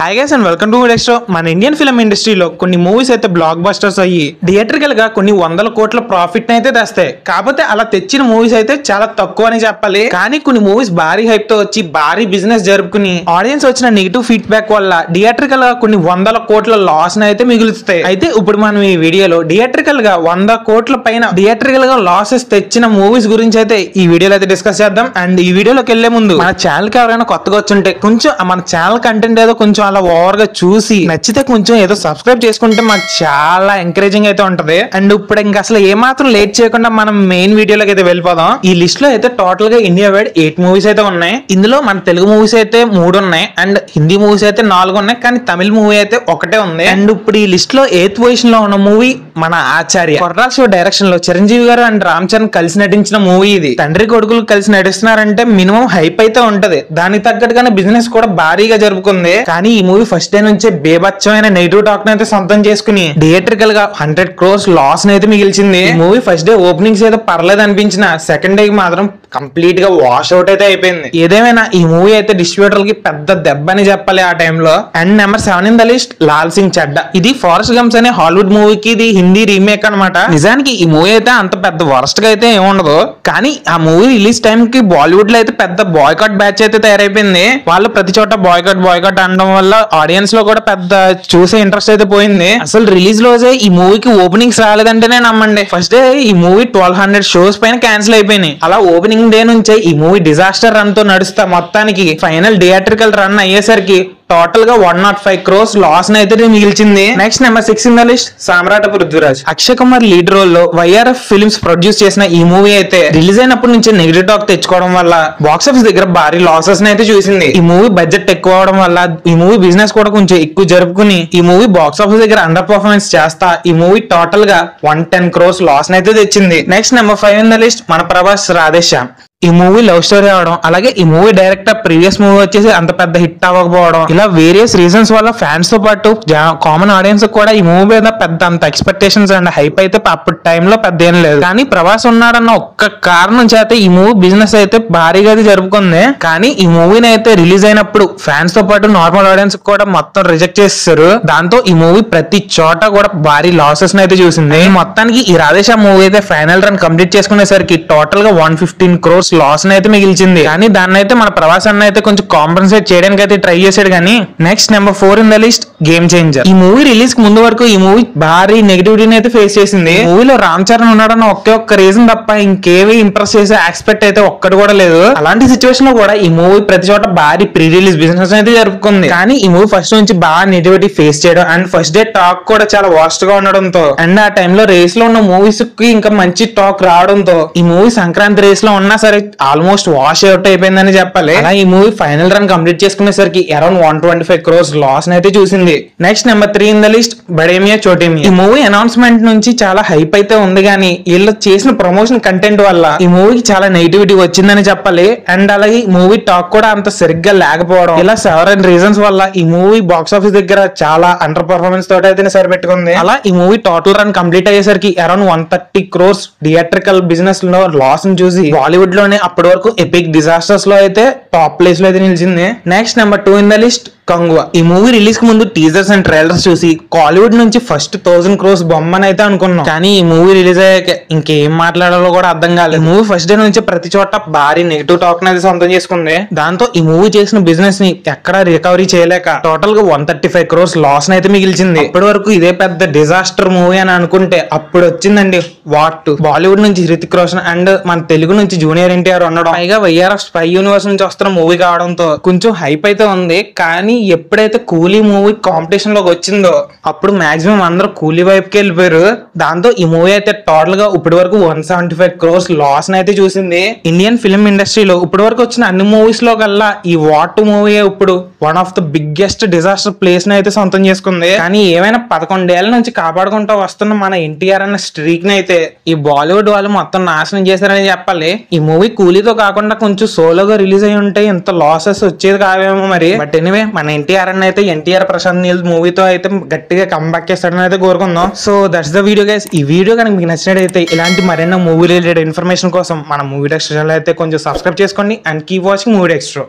Hi guys and welcome to next. మన Indian film ఇండస్ట్రీలో కొన్ని మూవీస్ అయితే బ్లాక్ బస్టర్స్ అయ్యి థియేట్రికల్ గా కొన్ని వందల కోట్ల ప్రాఫిట్ అయితే తెస్తాయి. కాకపోతే అలా తెచ్చిన మూవీస్ అయితే చాలా తక్కువ అని చెప్పాలి. కానీ కొన్ని మూవీస్ భారీ హైప్ తో వచ్చి భారీ బిజినెస్ జరుపుకుని ఆడియన్స్ వచ్చిన నెగిటివ్ ఫీడ్బ్యాక్ వల్ల థియేట్రికల్ గా కొన్ని వందల కోట్ల లాస్ అయితే మిగులుస్తాయి. అయితే ఇప్పుడు మనం ఈ వీడియోలో థియేట్రికల్ గా 100 కోట్ల పైన థియేట్రికల్ గా లాసెస్ తెచ్చిన మూవీస్ గురించి అయితే ఈ వీడియోలో అయితే డిస్కస్ చేద్దాం. అండ్ ఈ వీడియోలోకి వెళ్లే ముందు మన ఛానల్ కి ఎవరైనా కొత్తగా వచ్చుంటే కొంచెం మన ఛానల్ కంటెంట్ ఏదో కొంచెం అలా ఓవర్ గా చూసి నచ్చితే కొంచెం ఏదో సబ్స్క్రైబ్ చేసుకుంటే మాకు చాలా ఎంకరేజింగ్ అయితే ఉంటది. అండ్ ఇప్పుడు ఇంకా అసలు ఏమాత్రం లేట్ చేయకుండా మనం మెయిన్ వీడియోలోకి అయితే వెళ్ళిపోదాం. ఈ లిస్ట్ లో అయితే టోటల్ గా ఇండియా వైడ్ 8 మూవీస్ అయితే ఉన్నాయి. ఇందులో మన తెలుగు మూవీస్ అయితే 3 ఉన్నాయి అండ్ హిందీ మూవీస్ అయితే 4 ఉన్నాయి. కానీ తమిళ మూవీ అయితే ఒకటే ఉంది. అండ్ ఇప్పుడు ఈ లిస్ట్ లో 8th పొజిషన్ లో ఉన్న మూవీ మన ఆచార్య కొర్రాల శివ డైరెక్షన్ లో చిరంజీవి గారు అండ్ రామ్ చరణ్ కలిసి నటించిన మూవీ ఇది. తండ్రి కొడుకులు కలిసి నటిస్తున్నారంటే మినిమం హైప్ అయితే ఉంటది. దానికి తగ్గట్టుగానే బిజినెస్ కూడా భారీగా జరుపుకుంది. కానీ ఈ మూవీ ఫస్ట్ డే నుంచే బేబచ్చమైన నెగిటివ్ టాక్ అయితే సొంతం చేసుకుని థియేట్రికల్ గా 100 crores లాస్ అయితే మిగిల్చింది. ఈ మూవీ ఫస్ట్ డే ఓపెనింగ్స్ ఏదో పర్లేదు అనిపించిన సెకండ్ డే మాత్రం కంప్లీట్ గా వాష్ అవుట్ అయితే అయిపోయింది. ఏదేమైనా ఈ మూవీ అయితే డిస్ట్రిబ్యూటర్ కి పెద్ద దెబ్బ అని చెప్పాలి ఆ టైంలో. And number 7 in the list Lal Singh Chaddha. ఇది ఫారెస్ట్ గమ్స్ అనే హాలీవుడ్ మూవీకి ఇది హిందీ రీమేక్ అనమాట. నిజానికి ఈ మూవీ అయితే అంత పెద్ద వర్స్ట్ గా అయితే ఏముండదు. కానీ ఆ మూవీ రిలీజ్ టైం కి బాలీవుడ్ లో అయితే పెద్ద బాయ్కాట్ బ్యాచ్ అయితే తయారైపోయింది. వాళ్ళు ప్రతి చోట బాయ్కాట్ అనడం వల్ల ఆడియన్స్ లో కూడా పెద్ద చూసే ఇంట్రెస్ట్ అయితే పోయింది. అసలు రిలీజ్ రోజే ఈ మూవీకి ఓపెనింగ్స్ రాలేదంటేనే నమ్మండి. ఫస్ట్ డే ఈ మూవీ 1200 షోస్ పైన క్యాన్సిల్ అయిపోయినాయి. అలా ఓపెనింగ్ డే నుంచే ఈ మూవీ డిజాస్టర్ రన్ తో నడుస్తా మొత్తానికి ఫైనల్ థియేట్రికల్ రన్ అయ్యేసరికి టోటల్ గా 105 crores లాస్ అయితే మిగిల్చింది. Next number 6 in the list Samrat Prithviraj. Akshay Kumar lead role లో వైఆర్ఎఫ్ ఫిల్మ్స్ ప్రొడ్యూస్ చేసిన ఈ మూవీ అయితే రిలీజ్ అయినప్పటి నుంచి నెగిటివ్ టాక్ తెచ్చుకోవడం వల్ల బాక్స్ ఆఫీస్ దగ్గర భారీ లాసెస్ అయితే చూసింది. ఈ మూవీ బడ్జెట్ ఎక్కువ అవడం వల్ల ఈ మూవీ బిజినెస్ కూడా కొంచెం ఎక్కువ జరుపుకుని ఈ మూవీ బాక్స్ ఆఫీస్ దగ్గర అండర్ పర్ఫార్మెన్స్ చేస్తా ఈ మూవీ టోటల్ గా 110 crores లాస్ అయితే తెచ్చింది. Next number 5 in the list మన ప్రభాస్ రాధేశ్యామ్. ఈ మూవీ లవ్ స్టోరీ అవడం, అలాగే ఈ మూవీ డైరెక్టర్ ప్రీవియస్ మూవీ వచ్చేసి అంత పెద్ద హిట్ అవ్వకపోవడం, ఇలా వేరియస్ రీజన్స్ వల్ల ఫ్యాన్స్ తో పాటు కామన్ ఆడియన్స్ కూడా ఈ మూవీ మీద పెద్ద అంత ఎక్స్పెక్టేషన్స్ అండ్ హైప్ అయితే అప్పుడు టైంలో పెద్ద ఏం లేదు. కానీ ప్రభాస్ ఉన్నాడన్న ఒక్క కారణం చేత ఈ మూవీ బిజినెస్ అయితే భారీగా జరుపుకుంది. కానీ ఈ మూవీని అయితే రిలీజ్ అయినప్పుడు ఫ్యాన్స్ తో పాటు నార్మల్ ఆడియన్స్ కూడా మొత్తం రిజెక్ట్ చేస్తారు. దాంతో ఈ మూవీ ప్రతి చోట కూడా భారీ లాసెస్ అయితే చూసింది. మొత్తానికి ఈ రాధేశ్యామ్ మూవీ అయితే ఫైనల్ రన్ కంప్లీట్ చేసుకునేసరికి టోటల్ గా 115 crores లాస్ అయితే మిగిల్చింది. కానీ దాన్ని అయితే మన ప్రభాస్ అన్న అయితే కొంచెం కాంపెన్సేట్ చేయడానికి అయితే ట్రై చేశాడు. కానీ next number 4 in the list game changer. ఈ మూవీ రిలీజ్ కి ముందు వరకు ఈ మూవీ భారీ నెగిటివిటీని అయితే ఫేస్ చేసింది. మూవీలో రామ్ చరణ్ ఉన్నాడన్న ఒక్క రీజన్ తప్ప ఇంకేవి ఇంప్రెస్ చేసే ఎక్స్పెక్ట్ అయితే ఒక్కటి కూడా లేదు. అలాంటి సిచ్యువేషన్ లో కూడా ఈ మూవీ ప్రతి చోట భారీ ప్రీ రిలీజ్ బిజినెస్ అయితే జరుపుకుంది. కానీ ఈ మూవీ ఫస్ట్ నుంచి బాగా నెగిటివిటీ ఫేస్ చేయడం అండ్ ఫస్ట్ డే టాక్ కూడా చాలా వర్స్ట్ గా ఉండడంతో అండ్ ఆ టైంలో రేస్ లో ఉన్న మూవీస్ కి ఇంకా మంచి టాక్ రావడంతో ఈ మూవీ సంక్రాంతి రేస్ లో ఉన్నా సరే ఆల్మోస్ట్ వాష్ అవుట్ అయిపోయిందని చెప్పాలి. అలా ఈ మూవీ ఫైనల్ రన్ కంప్లీట్ చేసుకునేసరికి అరౌండ్ 125 crores లాస్ అయితే చూసింది. Next number 3 in the list Bade Miyan Chote Miyan. ఈ మూవీ అనౌన్స్మెంట్ నుంచి చాలా హైప్ అయితే ఉంది. కానీ వీళ్ళు చేసిన ప్రమోషన్ కంటెంట్ వల్ల ఈ మూవీకి చాలా నెగిటివిటీ వచ్చిందని చెప్పాలి. అండ్ అలాగే ఈ మూవీ టాక్ కూడా అంత సరిగ్గా లేకపోవడం, ఇలా సెవరల్ రీజన్స్ వల్ల ఈ మూవీ బాక్స్ ఆఫీస్ దగ్గర చాలా అండర్ పర్ఫార్మెన్స్ తోటి అయితే సరిపెట్టుకుంది. అలా ఈ మూవీ టోటల్ రన్ కంప్లీట్ అయ్యేసరికి అరౌండ్ 130 crores థియేట్రికల్ బిజినెస్ లో లాస్ ని చూసి బాలీవుడ్ లోనే అప్పటి వరకు ఎపిక్ డిజాస్టర్స్ లో అయితే టాప్ ప్లేస్ లో అయితే నిలిచింది. Next number 2 in the list Kanguva. ఈ మూవీ రిలీజ్ కి ముందు టీజర్స్ అండ్ ట్రైలర్స్ చూసి కాలీవుడ్ నుంచి ఫస్ట్ 1000 crores బొమ్మని అయితే అనుకున్నాం. కానీ ఈ మూవీ రిలీజ్ అయ్యాక ఇంకేం మాట్లాడాలో కూడా అర్థం కాలేదు. మూవీ ఫస్ట్ డే నుంచి ప్రతి చోట భారీ నెగిటివ్ టాక్ అయితే సొంతం చేసుకుంది. దాంతో ఈ మూవీ చేసిన బిజినెస్ ని ఎక్కడా రికవరీ చేయలేక టోటల్ గా 135 crores లాస్ అయితే మిగిల్చింది. ఇప్పటి వరకు ఇదే పెద్ద డిజాస్టర్ మూవీ అని అనుకుంటే అప్పుడు వచ్చిందండి వాట్. బాలీవుడ్ నుంచి హృతిక్ రోషన్ అండ్ మన తెలుగు నుంచి జూనియర్ ఎన్టీఆర్ ఉండడం, పైగా వైఆర్ఎఫ్ స్పై యూనివర్స్ నుంచి వస్తున్న మూవీ కావడంతో కొంచెం హైప్ అయితే ఉంది. కానీ ఎప్పుడైతే కూలీ మూవీ కాంపిటీషన్ లోకి వచ్చిందో అప్పుడు మాక్సిమం అందరూ కూలీ వైపుకి వెళ్ళిపోయారు. దాంతో ఈ మూవీ అయితే టోటల్ గా ఇప్పటి వరకు 175 crores లాస్ అయితే చూసింది. ఇండియన్ ఫిల్మ్ ఇండస్ట్రీలో ఇప్పటి వరకు వచ్చిన అన్ని మూవీస్ లో కల్లా ఈ వాట్ మూవీ ఇప్పుడు one of the biggest disaster place ని అయితే సొంతం చేసుకుంది. కానీ ఏమైనా 11 ఏళ్ల నుంచి కాపాడుకుంటూ వస్తున్న మన ఎన్టీఆర్ అన్న స్ట్రీక్ ని అయితే ఈ బాలీవుడ్ వాళ్ళు మొత్తం నాశనం చేశారని చెప్పాలి. ఈ మూవీ కూలీతో కాకుండా కొంచెం సోలోగా రిలీజ్ అయ్యి ఉంటే ఇంత లాసెస్ వచ్చేది కావేమో మరి. బట్ ఎనీవే మన ఎన్టీఆర్ అన్న అయితే ఎన్టీఆర్ ప్రశాంత్ నీల్ మూవీతో అయితే గట్టిగా కంబ్యాక్ చేస్తాడని అయితే కోరుకుందాం. So that's the video guys. ఈ వీడియో కనుక మీకు నచ్చినట్లయితే ఇలాంటి మరెన్నో మూవీ రిలేటెడ్ ఇన్ఫర్మేషన్ కోసం మన మూవీ డెక్స్ట్రా ఛానల్ అయితే కొంచెం సబ్స్క్రైబ్ చేసుకోండి అండ్ కీప్ వాచింగ్ మూవీ డెక్స్ట్రా.